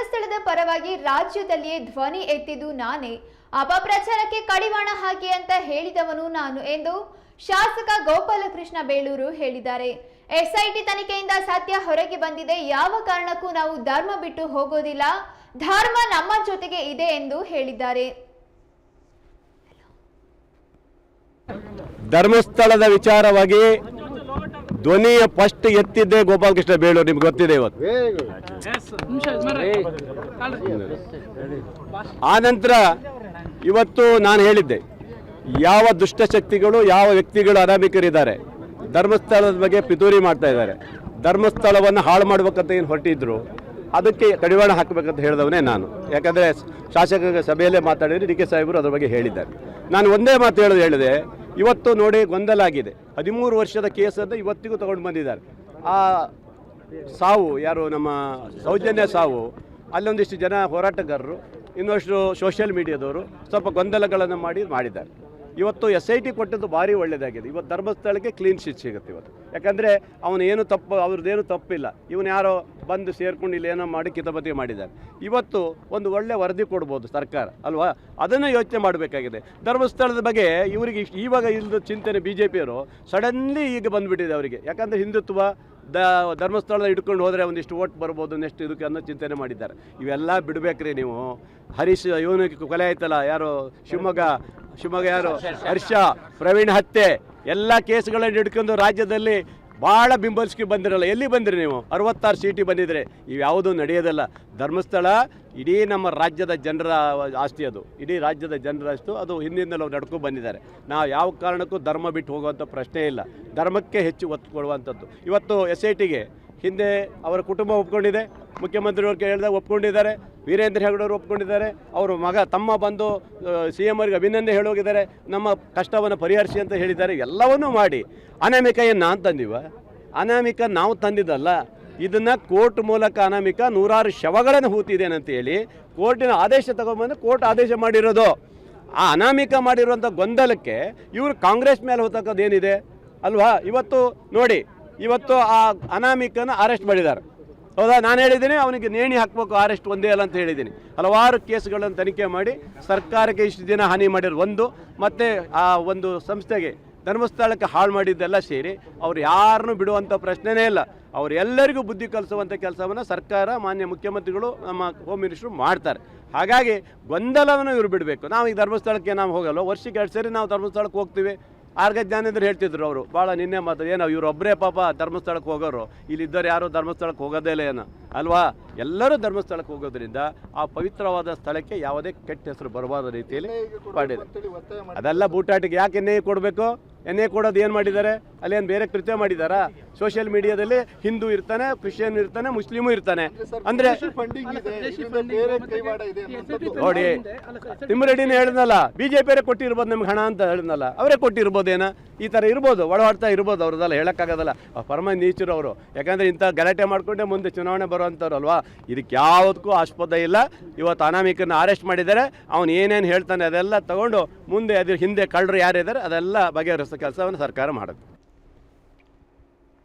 ಧರ್ಮಸ್ಥಳದ ಪರವಾಗಿ ರಾಜ್ಯದಲ್ಲಿಯೇ ಧ್ವನಿ ಎತ್ತಿದ್ದು ನಾನೇ, ಅಪಪ್ರಚಾರಕ್ಕೆ ಕಡಿವಾಣ ಹಾಕಿ ಅಂತ ಹೇಳಿದವನು ನಾನು ಎಂದು ಶಾಸಕ ಗೋಪಾಲಕೃಷ್ಣ ಬೇಳೂರು ಹೇಳಿದ್ದಾರೆ. ಎಸ್ಐಟಿ ತನಿಖೆಯಿಂದ ಸತ್ಯ ಹೊರಗೆ ಬಂದಿದೆ. ಯಾವ ಕಾರಣಕ್ಕೂ ನಾವು ಧರ್ಮ ಬಿಟ್ಟು ಹೋಗೋದಿಲ್ಲ, ಧರ್ಮ ನಮ್ಮ ಜೊತೆಗೆ ಇದೆ ಎಂದು ಹೇಳಿದ್ದಾರೆ. ಧರ್ಮಸ್ಥಳದ ವಿಚಾರವಾಗಿ ಧ್ವನಿಯ ಫಸ್ಟ್ ಎತ್ತಿದ್ದೆ ಗೋಪಾಲಕೃಷ್ಣ ಬೇಳೂರು, ನಿಮ್ಗೆ ಗೊತ್ತಿದೆ. ಇವತ್ತು ಆನಂತರ ಇವತ್ತು ನಾನು ಹೇಳಿದ್ದೆ, ಯಾವ ದುಷ್ಟಶಕ್ತಿಗಳು ಯಾವ ವ್ಯಕ್ತಿಗಳು ಅನಾಮಿಕರಿದ್ದಾರೆ, ಧರ್ಮಸ್ಥಳದ ಬಗ್ಗೆ ಪಿತೂರಿ ಮಾಡ್ತಾ ಇದ್ದಾರೆ, ಧರ್ಮಸ್ಥಳವನ್ನು ಹಾಳು ಮಾಡ್ಬೇಕಂತ ಏನು ಹೊರಟಿದ್ರು ಅದಕ್ಕೆ ಕಡಿವಾಣ ಹಾಕಬೇಕಂತ ಹೇಳಿದವನೇ ನಾನು. ಯಾಕಂದರೆ ಶಾಸಕ ಸಭೆಯಲ್ಲೇ ಮಾತಾಡಿದರೆ ಡಿ ಕೆ ಸಾಹೇಬರು ಅದ್ರ ಬಗ್ಗೆ ಹೇಳಿದ್ದಾರೆ. ನಾನು ಒಂದೇ ಮಾತು ಹೇಳಿದೆ, ಇವತ್ತು ನೋಡಿ ಗೊಂದಲ ಆಗಿದೆ. 13 ವರ್ಷದ ಕೇಸನ್ನು ಇವತ್ತಿಗೂ ತಗೊಂಡು ಬಂದಿದ್ದಾರೆ. ಆ ಸಾವು ಯಾರು ನಮ್ಮ ಸೌಜನ್ಯ ಸಾವು, ಅಲ್ಲೊಂದಿಷ್ಟು ಜನ ಹೋರಾಟಗಾರರು, ಇನ್ನಷ್ಟು ಸೋಷಿಯಲ್ ಮೀಡಿಯಾದವರು ಸ್ವಲ್ಪ ಗೊಂದಲಗಳನ್ನು ಮಾಡಿದ್ದಾರೆ. ಇವತ್ತು SIT ಕೊಟ್ಟದ್ದು ಭಾರಿ ಒಳ್ಳೆಯದಾಗಿದೆ. ಇವತ್ತು ಧರ್ಮಸ್ಥಳಕ್ಕೆ ಕ್ಲೀನ್ ಶೀಟ್ ಸಿಗುತ್ತೆ ಇವತ್ತು. ಯಾಕಂದರೆ ಅವನೇನು ತಪ್ಪು, ಅವ್ರದ್ದೇನು ತಪ್ಪಿಲ್ಲ. ಇವನು ಯಾರೋ ಬಂದು ಸೇರ್ಕೊಂಡು ಇಲ್ಲಿ ಏನೋ ಮಾಡಿ ಕಿತಪತಿ ಮಾಡಿದ್ದಾರೆ. ಇವತ್ತು ಒಂದು ಒಳ್ಳೆ ವರದಿ ಕೊಡ್ಬೋದು ಸರ್ಕಾರ ಅಲ್ವಾ, ಅದನ್ನು ಯೋಚನೆ ಮಾಡಬೇಕಾಗಿದೆ. ಧರ್ಮಸ್ಥಳದ ಬಗ್ಗೆ ಇವರಿಗೆ ಇವಾಗ ಇಲ್ಲದ ಚಿಂತನೆ BJPಯವರು ಸಡನ್ಲಿ ಈಗ ಬಂದುಬಿಟ್ಟಿದೆ ಅವರಿಗೆ. ಯಾಕಂದರೆ ಹಿಂದುತ್ವ ಧರ್ಮಸ್ಥಳದ ಹಿಡ್ಕೊಂಡು ಹೋದರೆ ಒಂದಿಷ್ಟು ಓಟ್ ಬರ್ಬೋದು ನೆಕ್ಸ್ಟ್ ಇದಕ್ಕೆ ಅನ್ನೋ ಚಿಂತನೆ ಮಾಡಿದ್ದಾರೆ. ಇವೆಲ್ಲ ಬಿಡಬೇಕ್ರಿ ನೀವು. ಹರೀಶ್ ಇವನಿಗೆ ಕೊಲೆ ಆಯ್ತಲ್ಲ, ಯಾರು ಶಿವಮೊಗ್ಗ ಯಾರು ಹರ್ಷ ಪ್ರವೀಣ್ ಹತ್ಯೆ ಎಲ್ಲ ಕೇಸ್ಗಳನ್ನು ಹಿಡ್ಕೊಂಡು ರಾಜ್ಯದಲ್ಲಿ ಭಾಳ ಬಿಂಬಲಿಸ್ಕಿ ಬಂದಿರಲ್ಲ. ಎಲ್ಲಿ ಬಂದಿರಿ ನೀವು? 66 ಸೀಟಿ ಬಂದಿದ್ರೆ ಇವ್ಯಾವುದೂ ನಡೆಯೋದಲ್ಲ. ಧರ್ಮಸ್ಥಳ ಇಡೀ ನಮ್ಮ ರಾಜ್ಯದ ಜನರ ಆಸ್ತಿ, ಅದು ಇಡೀ ರಾಜ್ಯದ ಜನರ ಆಸ್ತಿ. ಅದು ಹಿಂದಿನಿಂದಲೂ ನಡ್ಕೊಂಡು ಬಂದಿದ್ದಾರೆ. ನಾವು ಯಾವ ಕಾರಣಕ್ಕೂ ಧರ್ಮ ಬಿಟ್ಟು ಹೋಗುವಂಥ ಪ್ರಶ್ನೆ ಇಲ್ಲ. ಧರ್ಮಕ್ಕೆ ಹೆಚ್ಚು ಒತ್ತು ಕೊಡುವಂಥದ್ದು. ಇವತ್ತು SITಗೆ ಹಿಂದೆ ಅವರ ಕುಟುಂಬ ಒಪ್ಕೊಂಡಿದೆ, ಮುಖ್ಯಮಂತ್ರಿಯವ್ರು ಹೇಳಿದಾಗ ಒಪ್ಕೊಂಡಿದ್ದಾರೆ, ವೀರೇಂದ್ರ ಹೆಗಡೆಯವರು ಒಪ್ಕೊಂಡಿದ್ದಾರೆ, ಅವರು ತಮ್ಮ ಬಂದು CM ಅವರಿಗೆ ಅಭಿನಂದನೆ ಹೇಳೋಗಿದ್ದಾರೆ, ನಮ್ಮ ಕಷ್ಟವನ್ನು ಪರಿಹರಿಸಿ ಅಂತ ಹೇಳಿದ್ದಾರೆ. ಎಲ್ಲವನ್ನೂ ಮಾಡಿ ಅನಾಮಿಕ ಏನು ನಾನು ತಂದಿವ? ಅನಾಮಿಕ ನಾವು ತಂದಿದ್ದಲ್ಲ. ಇದನ್ನು ಕೋರ್ಟ್ ಮೂಲಕ ಅನಾಮಿಕ 106 ಶವಗಳನ್ನು ಹೂತಿದ್ದೇನೆ ಅಂತ ಹೇಳಿ ಕೋರ್ಟಿನ ಆದೇಶ ತಗೊಂಡ್ಬಂದು ಕೋರ್ಟ್ ಆದೇಶ ಮಾಡಿರೋದು. ಆ ಅನಾಮಿಕ ಮಾಡಿರುವಂಥ ಗೊಂದಲಕ್ಕೆ ಇವರು ಕಾಂಗ್ರೆಸ್ ಮೇಲೆ ಹೊತ್ತಕ್ಕದೇನಿದೆ ಅಲ್ವಾ? ಇವತ್ತು ನೋಡಿ, ಇವತ್ತು ಆ ಅನಾಮಿಕನ ಅರೆಸ್ಟ್ ಮಾಡಿದ್ದಾರೆ. ಹೌದಾ? ನಾನು ಹೇಳಿದ್ದೀನಿ ಅವನಿಗೆ ನೇಣಿ ಹಾಕಬೇಕು, ಅರೆಸ್ಟ್ ಒಂದೇ ಅಲ್ಲ ಅಂತ ಹೇಳಿದ್ದೀನಿ. ಹಲವಾರು ಕೇಸ್ಗಳನ್ನು ತನಿಖೆ ಮಾಡಿ ಸರ್ಕಾರಕ್ಕೆ ಇಷ್ಟು ದಿನ ಹಾನಿ ಮಾಡಿರೋ ಒಂದು, ಮತ್ತು ಆ ಒಂದು ಸಂಸ್ಥೆಗೆ ಧರ್ಮಸ್ಥಳಕ್ಕೆ ಹಾಳು ಮಾಡಿದ್ದೆಲ್ಲ ಸೇರಿ ಅವ್ರು ಯಾರನ್ನೂ ಬಿಡುವಂಥ ಪ್ರಶ್ನೆನೇ ಇಲ್ಲ. ಅವ್ರು ಎಲ್ಲರಿಗೂ ಬುದ್ಧಿ ಕಲಿಸುವಂಥ ಕೆಲಸವನ್ನು ಸರ್ಕಾರ, ಮಾನ್ಯ ಮುಖ್ಯಮಂತ್ರಿಗಳು, ನಮ್ಮ ಹೋಮ್ ಮಿನಿಸ್ಟ್ರು ಮಾಡ್ತಾರೆ. ಹಾಗಾಗಿ ಗೊಂದಲವನ್ನು ಇವರು ಬಿಡಬೇಕು. ನಾವು ಈಗ ಧರ್ಮಸ್ಥಳಕ್ಕೆ ನಾವು ಹೋಗಲ್ಲ, ವರ್ಷಕ್ಕೆ 2 ಸರಿ ನಾವು ಧರ್ಮಸ್ಥಳಕ್ಕೆ ಹೋಗ್ತೀವಿ. ಆರ್ಗ ಜ್ಞಾನೇಂದ್ರ ಹೇಳ್ತಿದ್ರು ಅವರು ಭಾಳ ನಿನ್ನೆ ಮಾತು, ಏನೋ ಇವರೊಬ್ಬರೇ ಪಾಪ ಧರ್ಮಸ್ಥಳಕ್ಕೆ ಹೋಗೋರು, ಇಲ್ಲಿದ್ದವ್ರು ಯಾರು ಧರ್ಮಸ್ಥಳಕ್ಕೆ ಹೋಗೋದೇ ಇಲ್ಲ ಏನೋ ಅಲ್ವಾ? ಎಲ್ಲರೂ ಧರ್ಮಸ್ಥಳಕ್ಕೆ ಹೋಗೋದ್ರಿಂದ ಆ ಪವಿತ್ರವಾದ ಸ್ಥಳಕ್ಕೆ ಯಾವುದೇ ಕೆಟ್ಟ ಹೆಸರು ಬರಬಾರದ ರೀತಿಯಲ್ಲಿ ಮಾಡಿದೆ. ಅದೆಲ್ಲ ಬೂಟಾಟಿಗೆ ಯಾಕೆ NIA ಕೊಡಬೇಕು? NIA ಕೊಡೋದು ಏನು ಮಾಡಿದ್ದಾರೆ? ಅಲ್ಲೇನು ಬೇರೆ ಕೃತ್ಯ ಮಾಡಿದ್ದಾರಾ? ಸೋಷಿಯಲ್ ಮೀಡಿಯಾದಲ್ಲಿ ಹಿಂದೂ ಇರ್ತಾನೆ, ಕ್ರಿಶ್ಚಿಯನ್ ಇರ್ತಾನೆ, ಮುಸ್ಲಿಮು ಇರ್ತಾನೆ. ಅಂದರೆ ನೋಡಿ, ತಿಮ್ಮರೆಡ್ಡಿನೇ ಹೇಳಿದ್ನಲ್ಲ, BJPಯವರೇ ಕೊಟ್ಟಿರ್ಬೋದು ನಮ್ಗೆ ಹಣ ಅಂತ ಹೇಳಿದ್ನಲ್ಲ, ಅವರೇ ಕೊಟ್ಟಿರ್ಬೋದೇನೋ. ಈ ಥರ ಇರ್ಬೋದು, ಒಳಹೊಡ್ತಾ ಇರ್ಬೋದು, ಅವ್ರದ್ದೆಲ್ಲ ಹೇಳೋಕ್ಕಾಗೋದಲ್ಲ. ಪರಮ ನೀಚರು ಅವರು. ಯಾಕಂದರೆ ಇಂಥ ಗಲಾಟೆ ಮಾಡಿಕೊಂಡೇ ಮುಂದೆ ಚುನಾವಣೆ ಬರುವಂಥವ್ರು ಅಲ್ವಾ? ಇದಕ್ಕೆ ಯಾವುದಕ್ಕೂ ಆಸ್ಪದ ಇಲ್ಲ. ಇವತ್ತು ಅನಾಮಿಕನ ಅರೆಸ್ಟ್ ಮಾಡಿದ್ದಾರೆ. ಅವನು ಏನೇನು ಹೇಳ್ತಾನೆ ಅದೆಲ್ಲ ತಗೊಂಡು ಮುಂದೆ ಅದ್ರ ಹಿಂದೆ ಕಳ್ಳರು ಯಾರಿದ್ದಾರೆ ಅದೆಲ್ಲ ಬಗೆಹರಿಸೋ ಕೆಲಸವನ್ನು ಸರ್ಕಾರ ಮಾಡುತ್ತೆ.